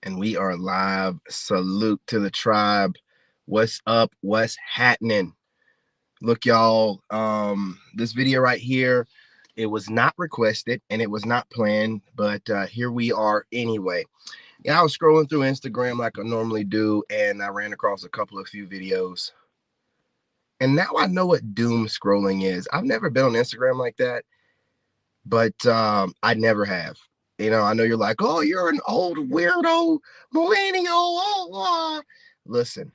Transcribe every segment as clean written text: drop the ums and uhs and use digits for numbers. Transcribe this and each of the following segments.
And we are live. Salute to the tribe. What's up? What's happening? Look, y'all, this video right here, it was not requested and it was not planned, but here we are anyway. Yeah, I was scrolling through Instagram like I normally do, and I ran across a few videos. And now I know what doom scrolling is. I've never been on Instagram like that, but I never have. I know you're like, oh, you're an old weirdo millennial. Listen,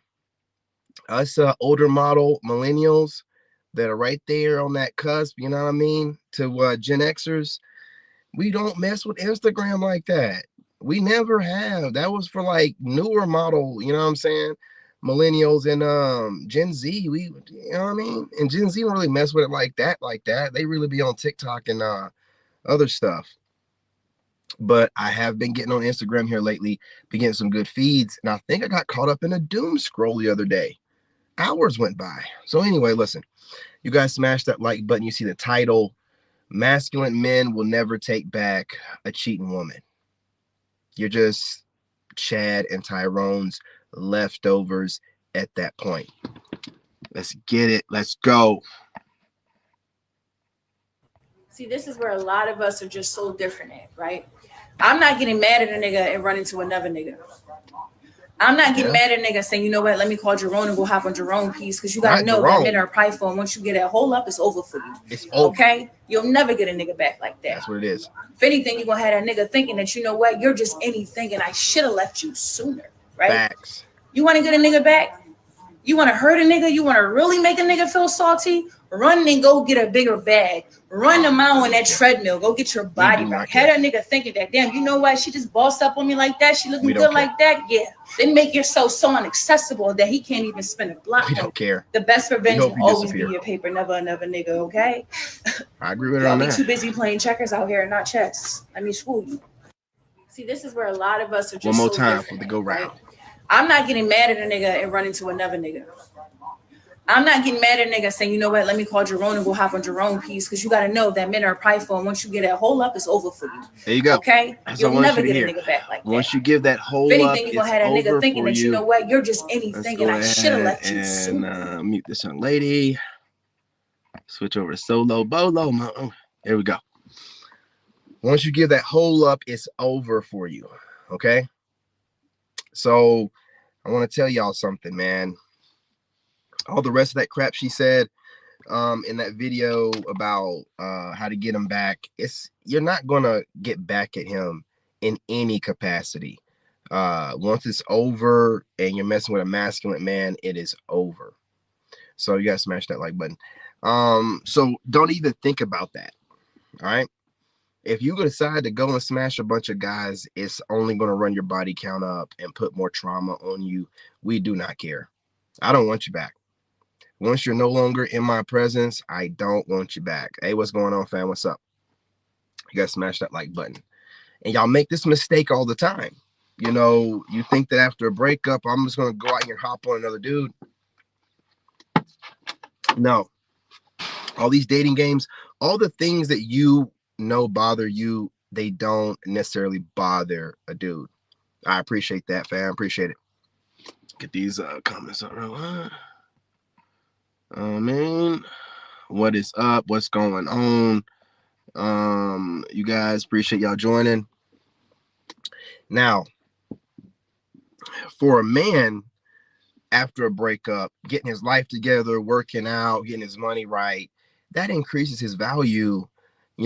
us older model millennials that are right there on that cusp, you know what I mean, to Gen Xers, we don't mess with Instagram like that. We never have. That was for like newer model, you know what I'm saying? Millennials and Gen Z, you know what I mean? And Gen Z don't really mess with it like that. They really be on TikTok and other stuff. But I have been getting on Instagram here lately, been getting some good feeds, and I think I got caught up in a doom scroll the other day. Hours went by. So anyway, listen, you guys smash that like button. You see the title, Masculine Men Will Never Take Back a Cheating Woman. You're just Chad and Tyrones leftovers at that point. Let's get it. Let's go. See, this is where a lot of us are just so different at, right? I'm not getting mad at a nigga and running to another nigga. I'm not getting mad at a nigga saying, you know what, let me call Jerome and go hop on Jerome piece, because you gotta know that men are prideful, and once you get that hole up, it's over for you. It's over. Okay? You'll never get a nigga back like that. That's what it is. If anything, you're gonna have that nigga thinking that, you know what, you're just anything and I should have left you sooner, right? Facts. You wanna get a nigga back? You wanna hurt a nigga? You wanna really make a nigga feel salty? Run and go get a bigger bag. Run a mile on that treadmill. Go get your body right. Had that nigga thinking that, damn, you know what? She just bossed up on me like that. She looking good like that. Yeah. They make yourself so inaccessible that he can't even spend a block. We don't care. The best revenge will always be your paper, never another nigga, okay? I agree with her on that. Y'all be too busy playing checkers out here and not chess. Let me school you. See, this is where a lot of us are just one more so time for the go round. Right? I'm not getting mad at a nigga and running to another nigga. I'm not getting mad at a nigga saying, you know what, let me call Jerome and go hop on Jerome piece, because you got to know that men are prideful, and once you get that hole up, it's over for you. There you go. Okay? You'll never get a nigga back like that. Once you give that hole up, if up, anything, you're going to have that nigga thinking that, you know what, you're just anything and I should have left you sooner. Mute this young lady. Switch over to solo bolo. There we go. Once you give that hole up, it's over for you. Okay? So I want to tell y'all something, man. All the rest of that crap she said in that video about how to get him back, you're not gonna get back at him in any capacity. Once it's over and you're messing with a masculine man, it is over. So you gotta smash that like button. So don't even think about that. All right. If you decide to go and smash a bunch of guys, it's only gonna run your body count up and put more trauma on you. We do not care. I don't want you back. Once you're no longer in my presence, I don't want you back. Hey, what's going on, fam? What's up? You gotta smash that like button. And y'all make this mistake all the time. You know, you think that after a breakup, I'm just gonna go out here and hop on another dude. No. All these dating games, all the things that you know bother you, they don't necessarily bother a dude. I appreciate that, fam. Appreciate it. Get these comments on. Man, what is up? What's going on? You guys, appreciate y'all joining. Now, for a man after a breakup, getting his life together, working out, getting his money right, that increases his value,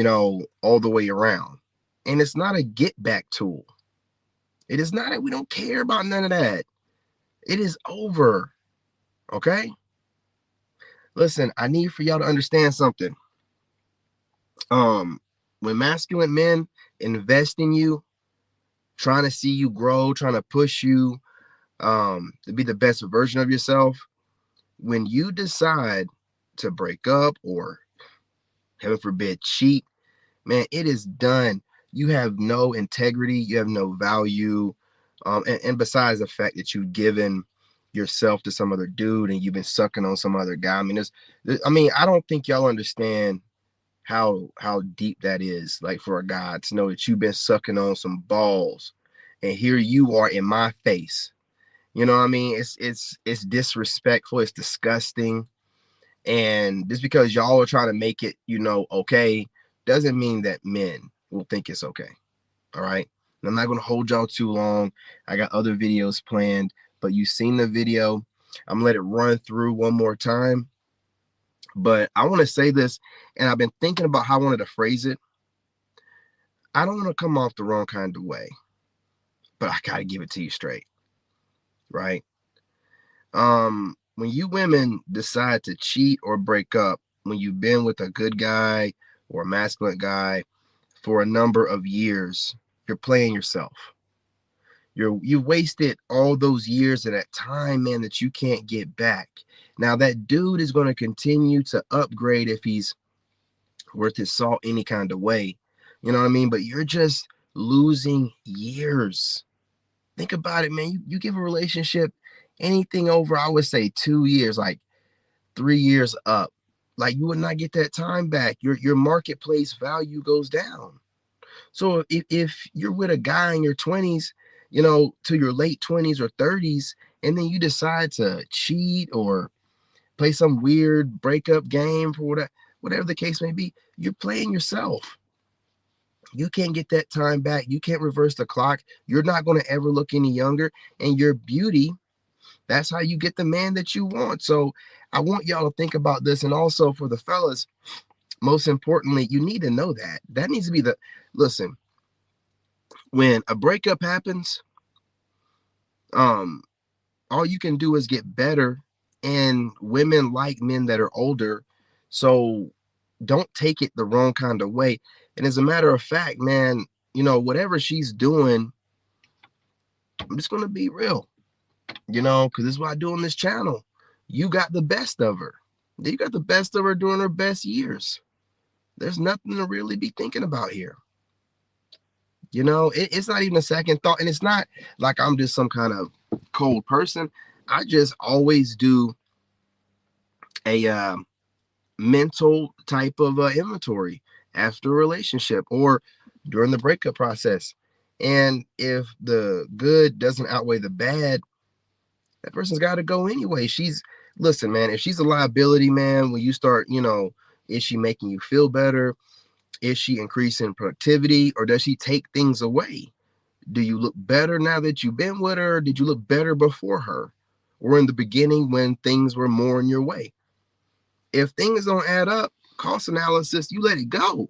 all the way around. And it's not a get back tool. It is not. We don't care about none of that. It is over. Okay? Listen, I need for y'all to understand something. When masculine men invest in you, trying to see you grow, trying to push you to be the best version of yourself, when you decide to break up or, heaven forbid, cheat, man, it is done. You have no integrity. You have no value. And besides the fact that you've given yourself to some other dude and you've been sucking on some other guy. I don't think y'all understand how deep that is, like, for a guy to know that you've been sucking on some balls and here you are in my face. You know what I mean? It's disrespectful. It's disgusting. And just because y'all are trying to make it, okay, doesn't mean that men will think it's okay. All right. And I'm not going to hold y'all too long. I got other videos planned, but you've seen the video. I'm gonna let it run through one more time. But I want to say this, and I've been thinking about how I wanted to phrase it. I don't want to come off the wrong kind of way, but I gotta give it to you straight, right? When you women decide to cheat or break up when you've been with a good guy or a masculine guy for a number of years, you're playing yourself. You've wasted all those years of that time, man, that you can't get back. Now that dude is going to continue to upgrade if he's worth his salt any kind of way. You know what I mean? But you're just losing years. Think about it, man. You give a relationship anything over, I would say 2 years, like 3 years up. Like you would not get that time back. Your marketplace value goes down. So if you're with a guy in your 20s, to your late 20s or 30s, and then you decide to cheat or play some weird breakup game for whatever the case may be, you're playing yourself. You can't get that time back. You can't reverse the clock. You're not going to ever look any younger. And your beauty, that's how you get the man that you want. So I want y'all to think about this. And also for the fellas, most importantly, you need to know that. That needs to be listen, when a breakup happens, all you can do is get better. And women like men that are older. So don't take it the wrong kind of way. And as a matter of fact, man, whatever she's doing, I'm just going to be real, because this is what I do on this channel. You got the best of her. You got the best of her during her best years. There's nothing to really be thinking about here. It's not even a second thought. And it's not like I'm just some kind of cold person. I just always do a mental type of inventory after a relationship or during the breakup process. And if the good doesn't outweigh the bad, that person's got to go anyway. Listen, man, if she's a liability, man, when you start, is she making you feel better? Is she increasing productivity, or does she take things away? Do you look better now that you've been with her? Did you look better before her, or in the beginning when things were more in your way? If things don't add up, cost analysis, you let it go.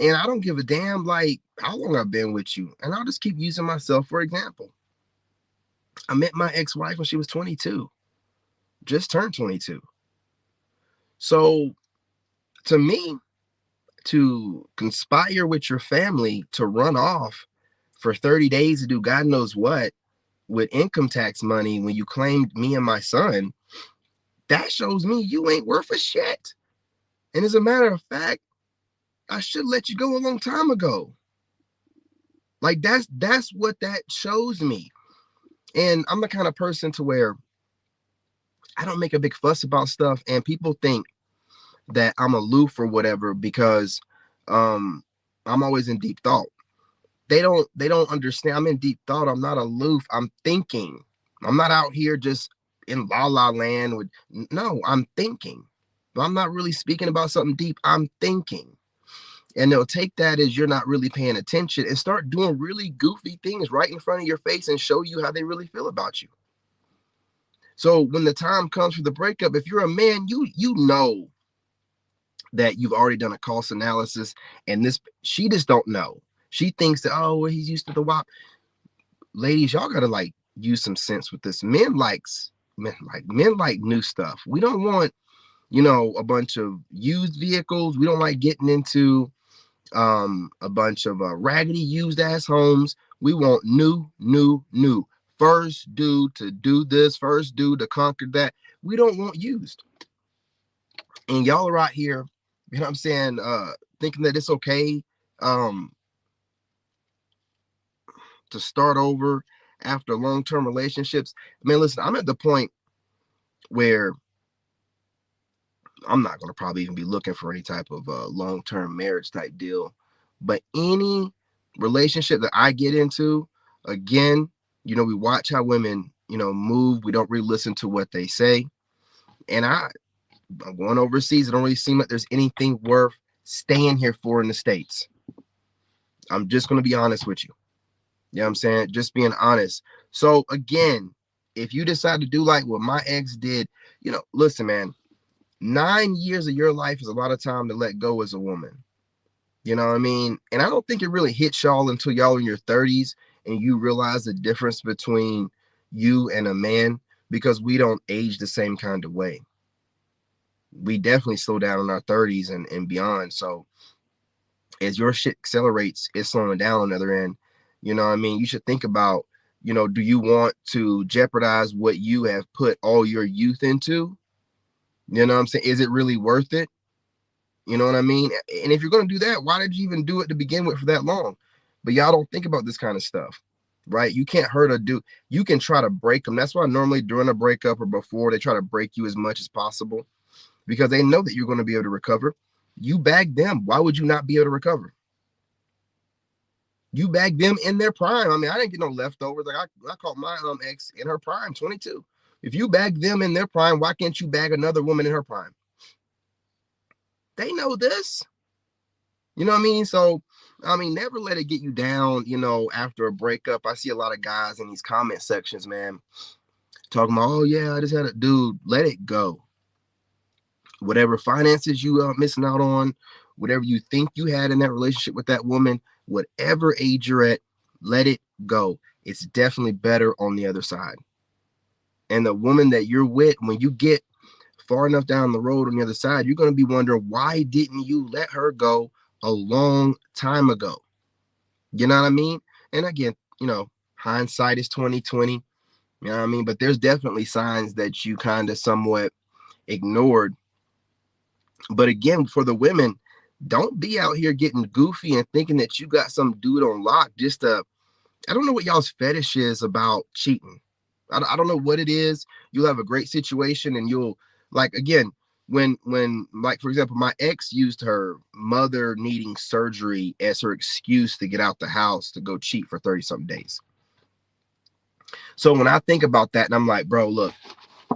And I don't give a damn like how long I've been with you. And I'll just keep using myself for example. I met my ex-wife when she was 22, just turned 22. So to me, to conspire with your family to run off for 30 days to do God knows what with income tax money when you claimed me and my son, that shows me you ain't worth a shit. And as a matter of fact, I should let you go a long time ago. Like that's what that shows me. And I'm the kind of person to where I don't make a big fuss about stuff, and people think that I'm aloof or whatever because I'm always in deep thought. They don't understand. I'm in deep thought. I'm not aloof. I'm thinking. I'm not out here just in la la land with no, I'm thinking. But I'm not really speaking about something deep. I'm thinking. And they'll take that as you're not really paying attention and start doing really goofy things right in front of your face and show you how they really feel about you. So when the time comes for the breakup, if you're a man, you know that you've already done a cost analysis, and she just don't know. She thinks that, oh, well, he's used to the WAP. Ladies, y'all gotta like use some sense with this. Men like new stuff. We don't want, a bunch of used vehicles. We don't like getting into a bunch of raggedy used ass homes. We want new. First dude to do this, first dude to conquer that. We don't want used. And y'all are out here, you know what I'm saying, thinking that it's okay to start over after long-term relationships. Man, listen, I'm at the point where I'm not going to probably even be looking for any type of long-term marriage type deal. But any relationship that I get into, Again, we watch how women, move. We don't really listen to what they say. And I'm going overseas. It don't really seem like there's anything worth staying here for in the States. I'm just going to be honest with you. You know what I'm saying? Just being honest. So again, if you decide to do like what my ex did, listen, man, 9 years of your life is a lot of time to let go as a woman. You know what I mean? And I don't think it really hits y'all until y'all in your 30s and you realize the difference between you and a man, because we don't age the same kind of way. We definitely slow down in our 30s and beyond. So as your shit accelerates, it's slowing down on the other end. You know what I mean? You should think about, do you want to jeopardize what you have put all your youth into? You know what I'm saying? Is it really worth it? You know what I mean? And if you're going to do that, why did you even do it to begin with for that long? But y'all don't think about this kind of stuff, right? You can't hurt a dude. You can try to break them. That's why normally during a breakup or before, they try to break you as much as possible because they know that you're going to be able to recover. You bag them. Why would you not be able to recover? You bag them in their prime. I mean, I didn't get no leftovers. Like I caught my ex in her prime, 22. If you bag them in their prime, why can't you bag another woman in her prime? They know this. You know what I mean? So, I mean, never let it get you down, after a breakup. I see a lot of guys in these comment sections, man, talking about, oh, yeah, I just had a dude. Let it go. Whatever finances you are missing out on, whatever you think you had in that relationship with that woman, whatever age you're at, let it go. It's definitely better on the other side. And the woman that you're with, when you get far enough down the road on the other side, you're going to be wondering, why didn't you let her go a long time ago? You know what I mean? And again, hindsight is 2020. You know what I mean? But there's definitely signs that you kind of somewhat ignored. But again, for the women, don't be out here getting goofy and thinking that you got some dude on lock just to, I don't know what y'all's fetish is about cheating. I don't know what it is. You'll have a great situation and you'll, like, again, when like, for example, my ex used her mother needing surgery as her excuse to get out the house to go cheat for 30 something days. So when I think about that, and I'm like, bro, look,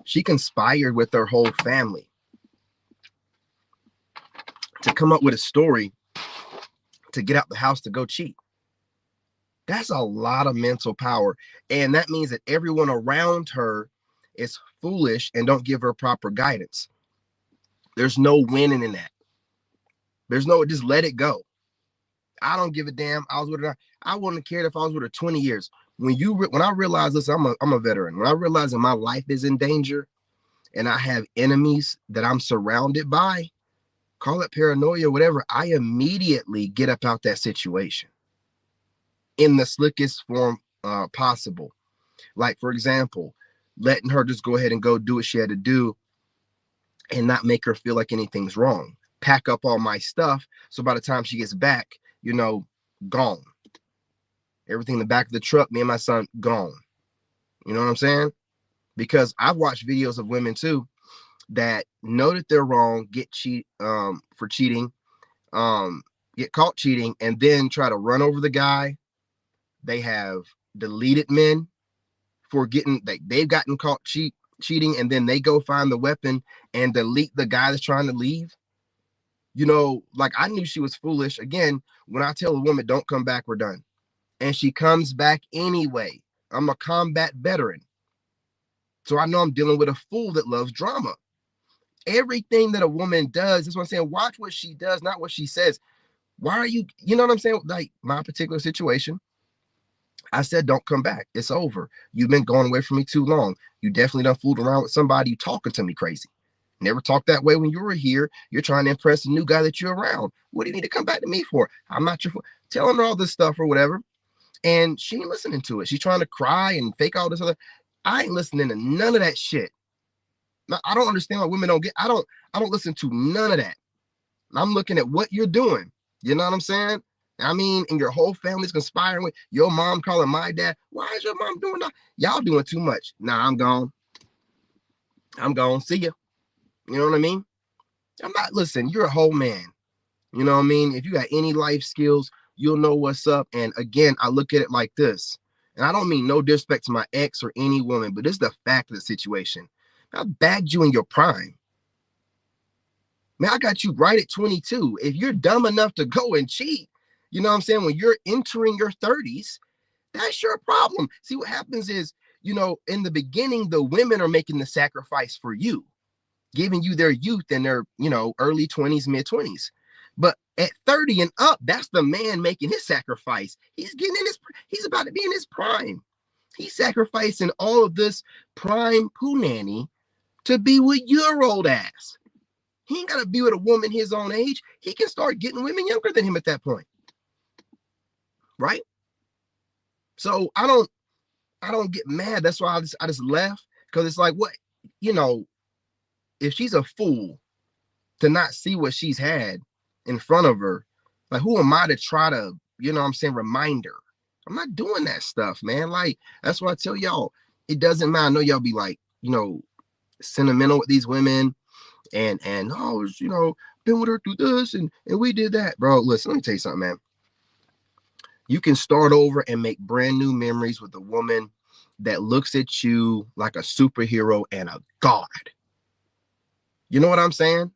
she conspired with her whole family to come up with a story to get out the house to go cheat. That's a lot of mental power. And that means that everyone around her is foolish and don't give her proper guidance. There's no winning in that. There's no, just let it go. I don't give a damn. I was with her. I wouldn't have cared if I was with her 20 years. When I realized this, I'm a veteran. When I realized that my life is in danger and I have enemies that I'm surrounded by, call it paranoia, whatever, I immediately get up out that situation in the slickest form possible. Like, for example, letting her just go ahead and go do what she had to do and not make her feel like anything's wrong. Pack up all my stuff. So by the time she gets back, gone. Everything in the back of the truck, me and my son, gone. You know what I'm saying? Because I've watched videos of women too that know that they're wrong, get for cheating, get caught cheating, and then try to run over the guy. They have deleted men for they've gotten caught cheating, and then they go find the weapon and delete the guy that's trying to leave. Like, I knew she was foolish. Again, when I tell a woman, don't come back, we're done. And she comes back anyway. I'm a combat veteran. So I know I'm dealing with a fool that loves drama. Everything that a woman does, that's what I'm saying. Watch what she does, not what she says. Why are you know what I'm saying? Like, my particular situation, I said, don't come back. It's over. You've been going away from me too long. You definitely done fooled around with somebody. You talking to me crazy. Never talked that way when you were here. You're trying to impress a new guy that you're around. What do you need to come back to me for? I'm not your telling her all this stuff or whatever. And she ain't listening to it. She's trying to cry and fake all this other. I ain't listening to none of that shit. Now, I don't understand why women don't get. I don't listen to none of that. I'm looking at what you're doing. You know what I'm saying? I mean, and your whole family's conspiring with your mom calling my dad. Why is your mom doing that? Y'all doing too much. Nah, I'm gone. I'm gone. See ya. You know what I mean? I'm not, listen, you're a whole man. You know what I mean? If you got any life skills, you'll know what's up. And again, I look at it like this. And I don't mean no disrespect to my ex or any woman, but this is the fact of the situation. I bagged you in your prime. Man, I got you right at 22. If you're dumb enough to go and cheat, you know what I'm saying? When you're entering your 30s, that's your problem. See, what happens is, in the beginning, the women are making the sacrifice for you, giving you their youth and their, early 20s, mid 20s. But at 30 and up, that's the man making his sacrifice. He's about to be in his prime. He's sacrificing all of this prime poo nanny to be with your old ass. He ain't got to be with a woman his own age. He can start getting women younger than him at that point. Right? So I don't get mad. That's why I just left, because it's like, what, if she's a fool to not see what she's had in front of her, like, who am I to try to, remind her? I'm not doing that stuff, man. Like, that's why I tell y'all, it doesn't matter. I know y'all be like, sentimental with these women and oh, been with her through this and we did that. Bro, listen, let me tell you something, man. You can start over and make brand new memories with a woman that looks at you like a superhero and a god. You know what I'm saying?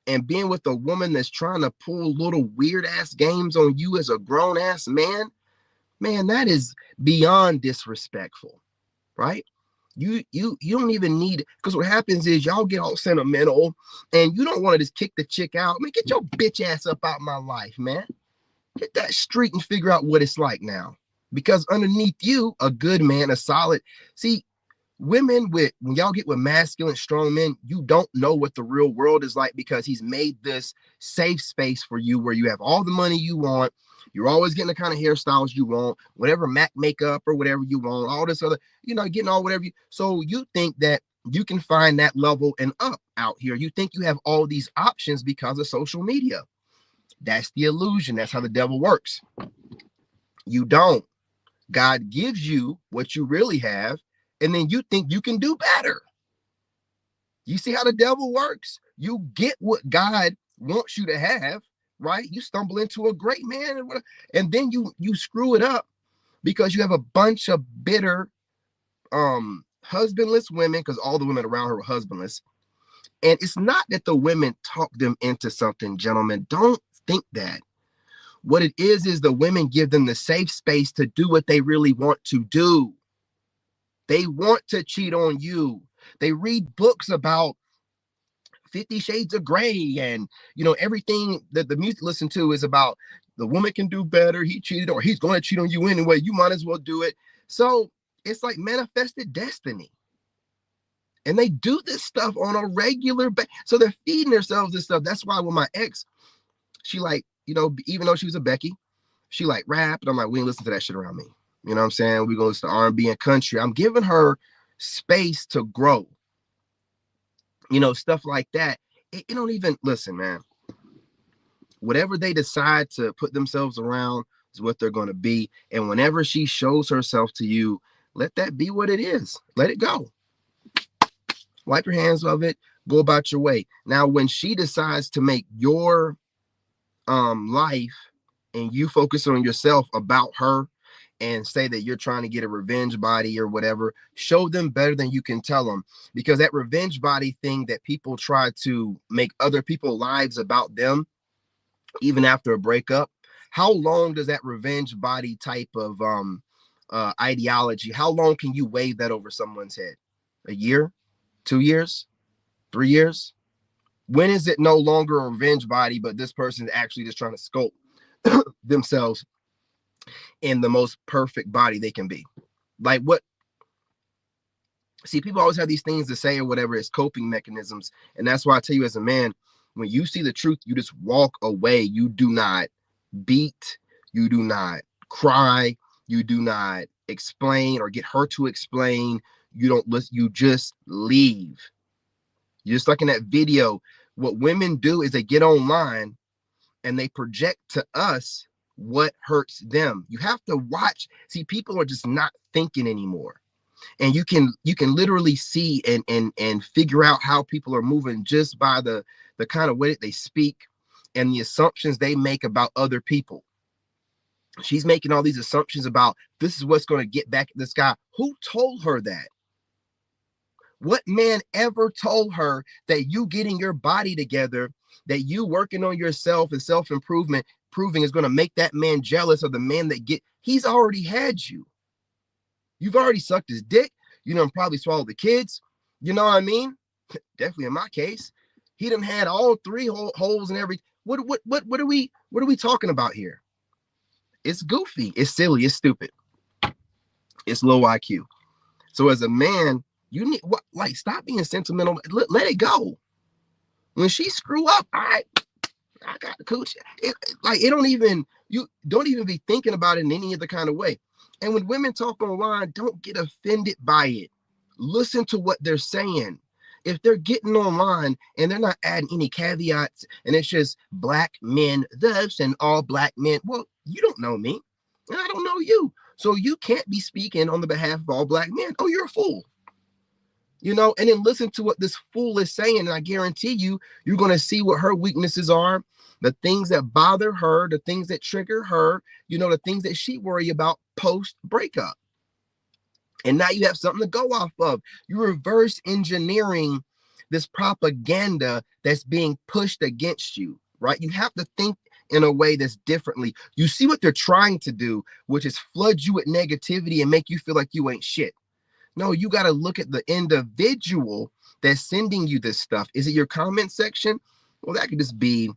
And being with a woman that's trying to pull little weird ass games on you as a grown ass man, that is beyond disrespectful, right? You don't even need it, because what happens is y'all get all sentimental and you don't want to just kick the chick out. Man, get your bitch ass up out of my life, man. Hit that street and figure out what it's like now. Because underneath you, a good man, a solid. See, women, when y'all get with masculine, strong men, you don't know what the real world is like, because he's made this safe space for you where you have all the money you want. You're always getting the kind of hairstyles you want, whatever MAC makeup or whatever you want, all this other, getting all whatever so you think that you can find that level and up out here. You think you have all these options because of social media. That's the illusion. That's how the devil works. You don't. God gives you what you really have, and then you think you can do better. You see how the devil works? You get what God wants you to have, right? You stumble into a great man, and then you screw it up because you have a bunch of bitter, husbandless women, because all the women around her were husbandless. And it's not that the women talk them into something, gentlemen. Don't think that. What it is the women give them the safe space to do what they really want to do. They want to cheat on you. They read books about 50 Shades of Grey and, everything that the music listen to is about the woman can do better. He cheated, or he's going to cheat on you anyway. You might as well do it. So it's like manifested destiny. And they do this stuff on a regular basis. So they're feeding themselves this stuff. That's why with my ex, she like, even though she was a Becky, she like rap. And I'm like, we ain't listen to that shit around me. You know what I'm saying? We're going to listen to R&B and country. I'm giving her space to grow. Stuff like that. It don't even, listen, man. Whatever they decide to put themselves around is what they're going to be. And whenever she shows herself to you, let that be what it is. Let it go. Wipe your hands of it. Go about your way. Now, when she decides to make your life and you focus on yourself about her and say that you're trying to get a revenge body or whatever, show them better than you can tell them. Because that revenge body thing that people try to make other people's lives about them, even after a breakup, how long does that revenge body type of ideology, how long can you wave that over someone's head? A year? 2 years? 3 years? When is it no longer a revenge body, but this person is actually just trying to sculpt themselves in the most perfect body they can be? Like, what? See, people always have these things to say or whatever, as coping mechanisms. And that's why I tell you, as a man, when you see the truth, you just walk away. You do not beat. You do not cry. You do not explain or get her to explain. You don't listen. You just leave. You're just like in that video. What women do is they get online and they project to us what hurts them. You have to watch. See, people are just not thinking anymore. And you can literally see and figure out how people are moving just by the kind of way that they speak and the assumptions they make about other people. She's making all these assumptions about this is what's going to get back at this guy. Who told her that? What man ever told her that you getting your body together, that you working on yourself and self-improvement, proving is going to make that man jealous of the man that he's already had you. You've already sucked his dick. You know, probably swallowed the kids. You know what I mean? Definitely in my case, he done had all three holes and every. What are we talking about here? It's goofy. It's silly. It's stupid. It's low IQ. So as a man, you need stop being sentimental. Let it go. When she screw up, I got the cooch. You don't even be thinking about it in any other kind of way. And when women talk online, don't get offended by it. Listen to what they're saying. If they're getting online and they're not adding any caveats and it's just black men thus and all black men, well, you don't know me and I don't know you. So you can't be speaking on the behalf of all black men. Oh, you're a fool. You know, and then listen to what this fool is saying. And I guarantee you, you're going to see what her weaknesses are, the things that bother her, the things that trigger her, you know, the things that she worry about post breakup. And now you have something to go off of. You're reverse engineering this propaganda that's being pushed against you, right? You have to think in a way that's differently. You see what they're trying to do, which is flood you with negativity and make you feel like you ain't shit. No, you got to look at the individual that's sending you this stuff. Is it your comment section? Well, that could just be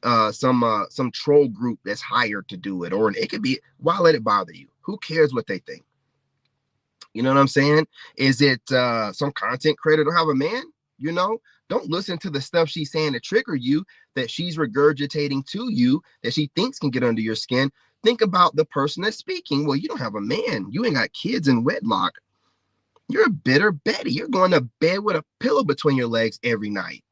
some troll group that's hired to do it, or it could be, why let it bother you? Who cares what they think? You know what I'm saying? Is it some content creator to have a man? You know, don't listen to the stuff she's saying to trigger you, that she's regurgitating to you, that she thinks can get under your skin. Think about the person that's speaking. Well, you don't have a man. You ain't got kids in wedlock. You're a bitter Betty. You're going to bed with a pillow between your legs every night.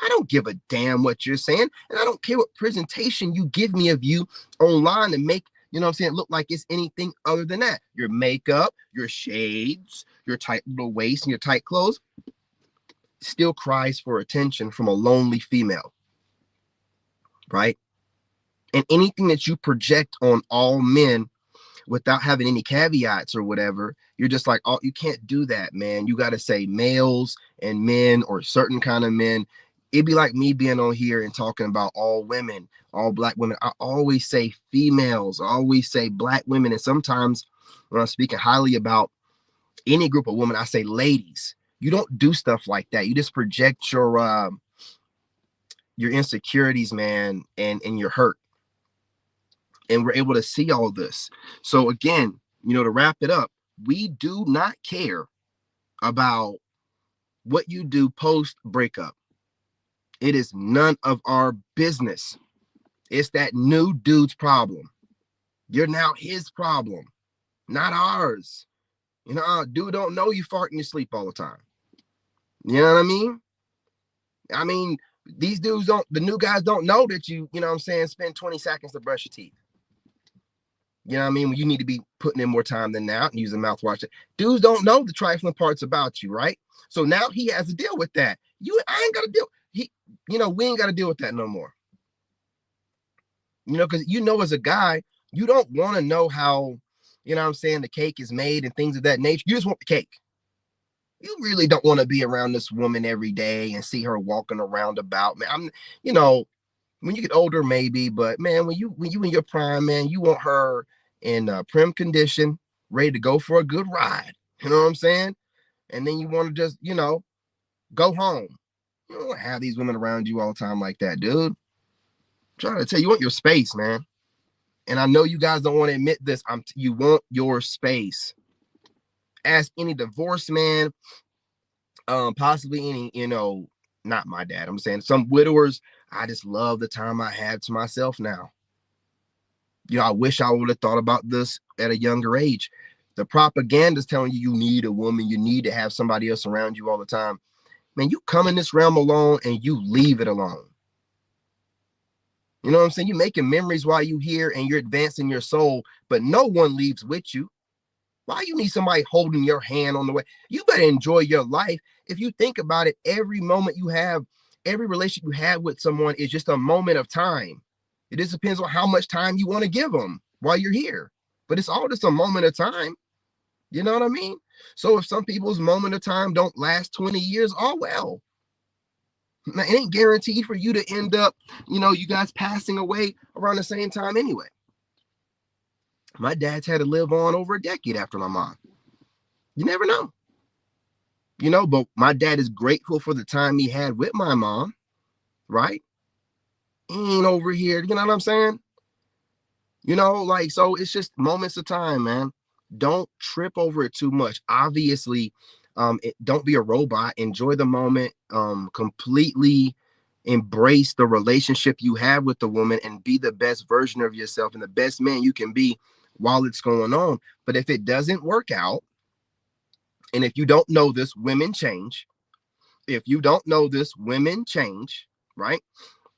I don't give a damn what you're saying. And I don't care what presentation you give me of you online and make, you know what I'm saying, look like it's anything other than that. Your makeup, your shades, your tight little waist and your tight clothes still cries for attention from a lonely female, right? And anything that you project on all men without having any caveats or whatever, you're just like, oh, you can't do that, man. You got to say males and men or certain kind of men. It'd be like me being on here and talking about all women, all black women. I always say females, I always say black women. And sometimes when I'm speaking highly about any group of women, I say ladies. You don't do stuff like that. You just project your insecurities, man, and your hurt. And we're able to see all this. So again, you know, to wrap it up, we do not care about what you do post breakup. It is none of our business. It's that new dude's problem. You're now his problem, not ours. You know, dude don't know you fart in your sleep all the time. You know what I mean? I mean, these dudes the new guys don't know that you know what I'm saying, spend 20 seconds to brush your teeth. You know what I mean? When you need to be putting in more time than that and using mouthwash. Dudes don't know the trifling parts about you, right? So now he has to deal with that. I ain't got to deal. We ain't got to deal with that no more. You know, because as a guy, you don't want to know how, you know what I'm saying, the cake is made and things of that nature. You just want the cake. You really don't want to be around this woman every day and see her walking around about. Man, when you get older, maybe, but man, when you in your prime, man, you want her in prim condition, ready to go for a good ride. You know what I'm saying? And then you want to just, go home. You don't want to have these women around you all the time like that, dude. I'm trying to tell you, you want your space, man. And I know you guys don't want to admit this. You want your space. Ask any divorced man, possibly any, not my dad. I'm saying some widowers. I just love the time I have to myself now. I wish I would have thought about this at a younger age. The propaganda is telling you need a woman. You need to have somebody else around you all the time. Man, you come in this realm alone and you leave it alone. You know what I'm saying? You're making memories while you're here and you're advancing your soul, but no one leaves with you. Why you need somebody holding your hand on the way? You better enjoy your life. If you think about it, every moment you have, every relationship you have with someone is just a moment of time. It just depends on how much time you want to give them. while you're here. But it's all just a moment of time. You know what I mean? So if some people's moment of time don't last 20 years, oh well. Now, it ain't guaranteed for you to end up, you guys passing away around the same time anyway. My dad's had to live on over a decade after my mom. You never know. But my dad is grateful for the time he had with my mom, right? He ain't over here, you know what I'm saying? So it's just moments of time, man. Don't trip over it too much. Obviously, don't be a robot. Enjoy the moment. Completely embrace the relationship you have with the woman and be the best version of yourself and the best man you can be while it's going on. But if it doesn't work out, and if you don't know this, women change. If you don't know this, women change, right?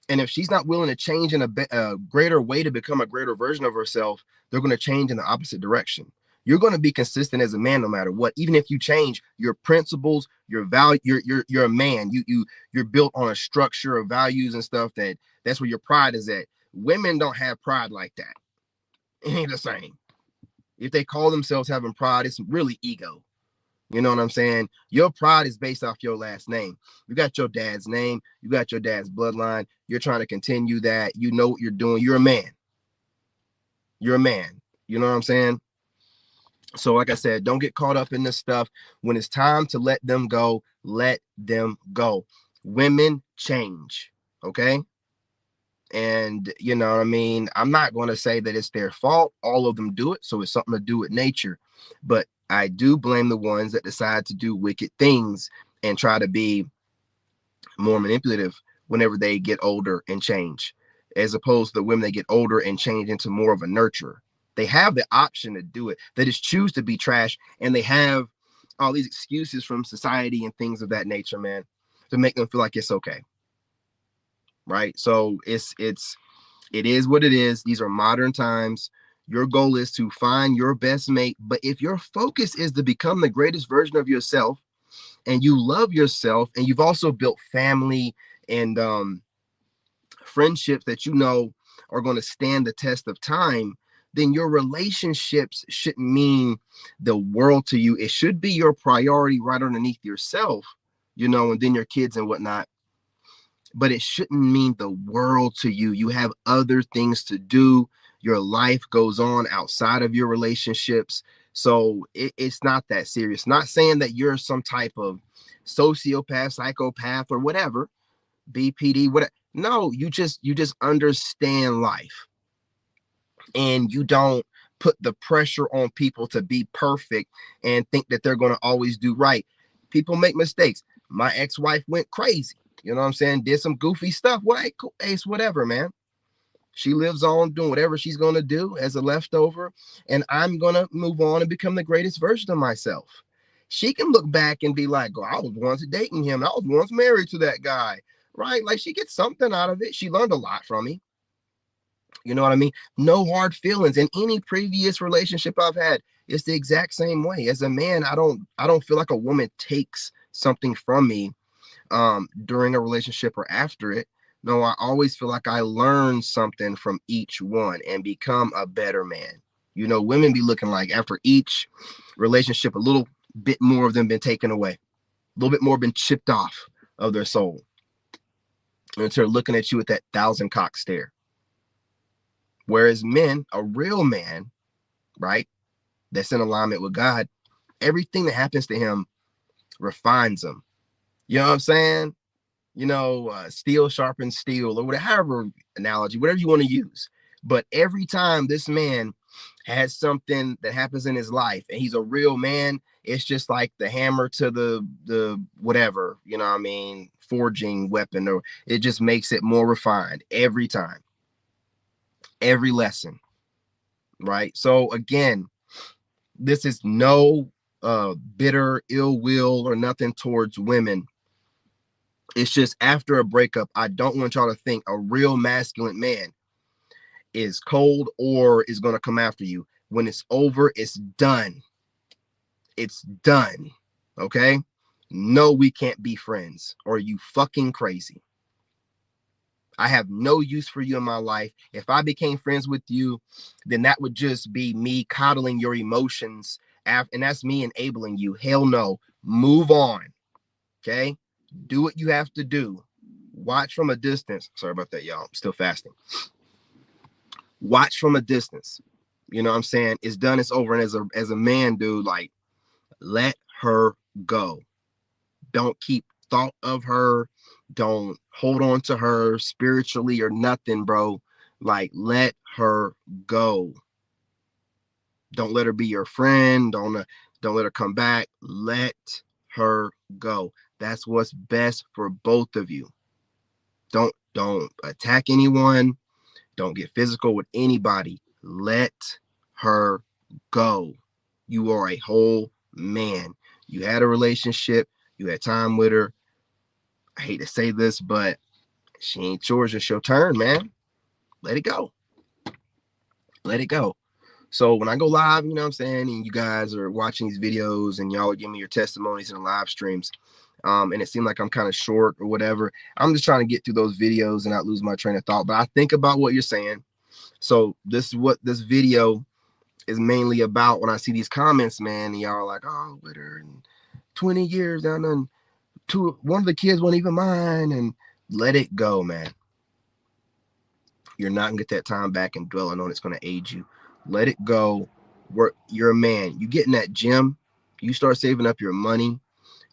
And if she's not willing to change in a greater way to become a greater version of herself, they're going to change in the opposite direction. You're going to be consistent as a man no matter what. Even if you change your principles, your value, you're a man. You're built on a structure of values and stuff that's where your pride is at. Women don't have pride like that. It ain't the same. If they call themselves having pride, it's really ego. You know what I'm saying? Your pride is based off your last name. You got your dad's name. You got your dad's bloodline. You're trying to continue that. You know what you're doing. You're a man. You're a man. You know what I'm saying? So like I said, don't get caught up in this stuff. When it's time to let them go, let them go. Women change. Okay? And you know what I mean? I'm not going to say that it's their fault. All of them do it. So it's something to do with nature. But I do blame the ones that decide to do wicked things and try to be more manipulative whenever they get older and change, as opposed to the women that get older and change into more of a nurturer. They have the option to do it. They just choose to be trash, and they have all these excuses from society and things of that nature, man, to make them feel like it's okay. Right? So it is what it is. These are modern times. Your goal is to find your best mate. But if your focus is to become the greatest version of yourself and you love yourself and you've also built family and friendships that you know are going to stand the test of time, then your relationships shouldn't mean the world to you. It should be your priority right underneath yourself, and then your kids and whatnot. But it shouldn't mean the world to you. You have other things to do. Your life goes on outside of your relationships. So it's not that serious. Not saying that you're some type of sociopath, psychopath, or whatever, BPD, whatever. No, you just understand life. And you don't put the pressure on people to be perfect and think that they're going to always do right. People make mistakes. My ex-wife went crazy. You know what I'm saying? Did some goofy stuff. Well, hey, cool. Ace, whatever, man. She lives on doing whatever she's going to do as a leftover. And I'm going to move on and become the greatest version of myself. She can look back and be like, oh, I was once dating him. I was once married to that guy. Right? Like she gets something out of it. She learned a lot from me. You know what I mean? No hard feelings in any previous relationship I've had. It's the exact same way. As a man, I don't feel like a woman takes something from me during a relationship or after it. No, I always feel like I learn something from each one and become a better man. Women be looking like after each relationship, a little bit more of them been taken away, a little bit more been chipped off of their soul. And they're looking at you with that 1,000-cock stare. Whereas men, a real man, right, that's in alignment with God, everything that happens to him refines him. You know what I'm saying? Steel sharpens steel, or whatever analogy, whatever you want to use. But every time this man has something that happens in his life and he's a real man, it's just like the hammer to the whatever, forging weapon, or it just makes it more refined every time, every lesson. Right? So again, this is no bitter ill will or nothing towards women. It's just after a breakup, I don't want y'all to think a real masculine man is cold or is going to come after you. When it's over, it's done. It's done. Okay? No, we can't be friends. Or are you fucking crazy? I have no use for you in my life. If I became friends with you, then that would just be me coddling your emotions, and that's me enabling you. Hell no. Move on. Okay? Do what you have to do. Watch from a distance. Sorry about that, y'all. I'm still fasting. Watch from a distance. You know what I'm saying? It's done, it's over. And as a man, dude, like, let her go. Don't keep thought of her. Don't hold on to her spiritually or nothing, bro. Like, let her go. Don't let her be your friend. Don't let her come back. Let her go. That's what's best for both of you. Don't attack anyone. Don't get physical with anybody. Let her go. You are a whole man. You had a relationship. You had time with her. I hate to say this, but she ain't yours. It's your turn, man. Let it go. Let it go. So when I go live, you know what I'm saying, and you guys are watching these videos and y'all are giving me your testimonies in the live streams, and it seemed like I'm kind of short or whatever, I'm just trying to get through those videos and not lose my train of thought. But I think about what you're saying. So this is what this video is mainly about. When I see these comments, man, and y'all are like, oh, with her and 20 years down, and one of the kids wasn't even mine, and let it go, man. You're not gonna get that time back, and dwelling on it's gonna age you. Let it go. Work. You're a man. You get in that gym, you start saving up your money.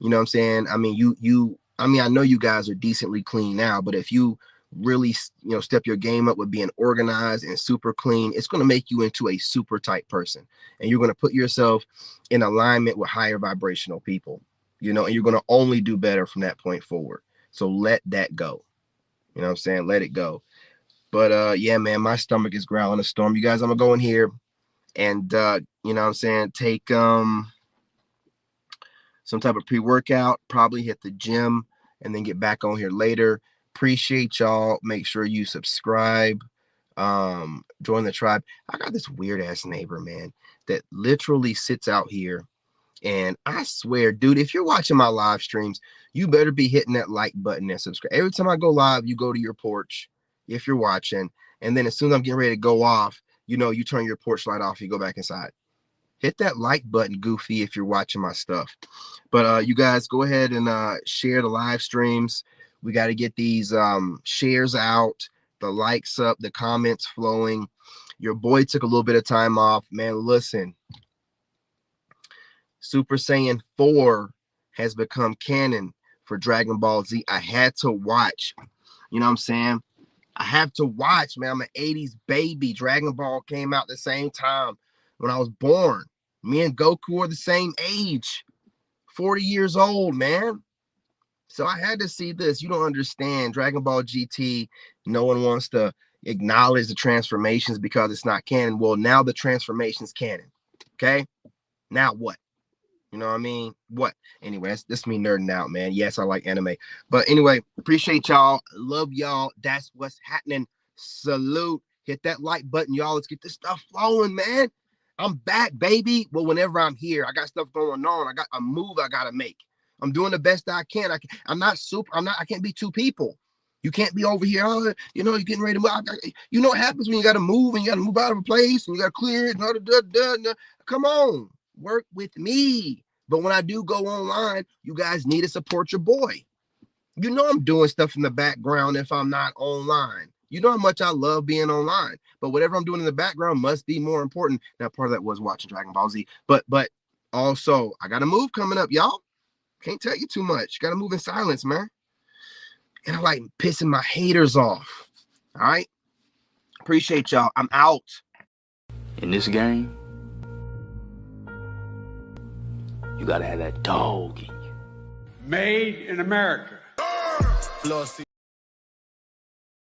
You know what I'm saying? I mean, I know you guys are decently clean now, but if you really, step your game up with being organized and super clean, it's going to make you into a super tight person, and you're going to put yourself in alignment with higher vibrational people, and you're going to only do better from that point forward. So let that go. You know what I'm saying? Let it go. But yeah, man, my stomach is growling a storm. You guys, I'm gonna go in here and you know what I'm saying, take some type of pre-workout, probably hit the gym, and then get back on here later. Appreciate y'all. Make sure you subscribe, join the tribe. I got this weird ass neighbor, man, that literally sits out here, and I swear, dude, if you're watching my live streams, you better be hitting that like button and subscribe. Every time I go live, you go to your porch if you're watching, and then as soon as I'm getting ready to go off, you turn your porch light off, you go back inside. Hit that like button, Goofy, if you're watching my stuff. But you guys go ahead and share the live streams. We got to get these shares out, the likes up, the comments flowing. Your boy took a little bit of time off, man. Listen, Super Saiyan 4 has become canon for Dragon Ball Z. I had to watch. You know what I'm saying? I have to watch, man. I'm an 80s baby. Dragon Ball came out the same time when I was born. Me and Goku are the same age. 40 years old, man. So I had to see this. You don't understand. Dragon Ball GT, no one wants to acknowledge the transformations because it's not canon. Well, now the transformation's canon. Okay? Now what? You know what I mean? What? Anyway, that's me nerding out, man. Yes, I like anime. But anyway, appreciate y'all. Love y'all. That's what's happening. Salute. Hit that like button, y'all. Let's get this stuff flowing, man. I'm back, baby. Well, whenever I'm here, I got stuff going on. I got a move I got to make. I'm doing the best I can. I can't be two people. You can't be over here. Oh, you're getting ready to move. You know what happens when you got to move and you got to move out of a place and you got to clear it. And come on. Work with me. But when I do go online, you guys need to support your boy. You know I'm doing stuff in the background if I'm not online. You know how much I love being online. But whatever I'm doing in the background must be more important. Now, part of that was watching Dragon Ball Z. But also, I got a move coming up, y'all. Can't tell you too much. Got to move in silence, man. And I like pissing my haters off. All right? Appreciate y'all. I'm out. In this game, you gotta have that dog in you. Made in America.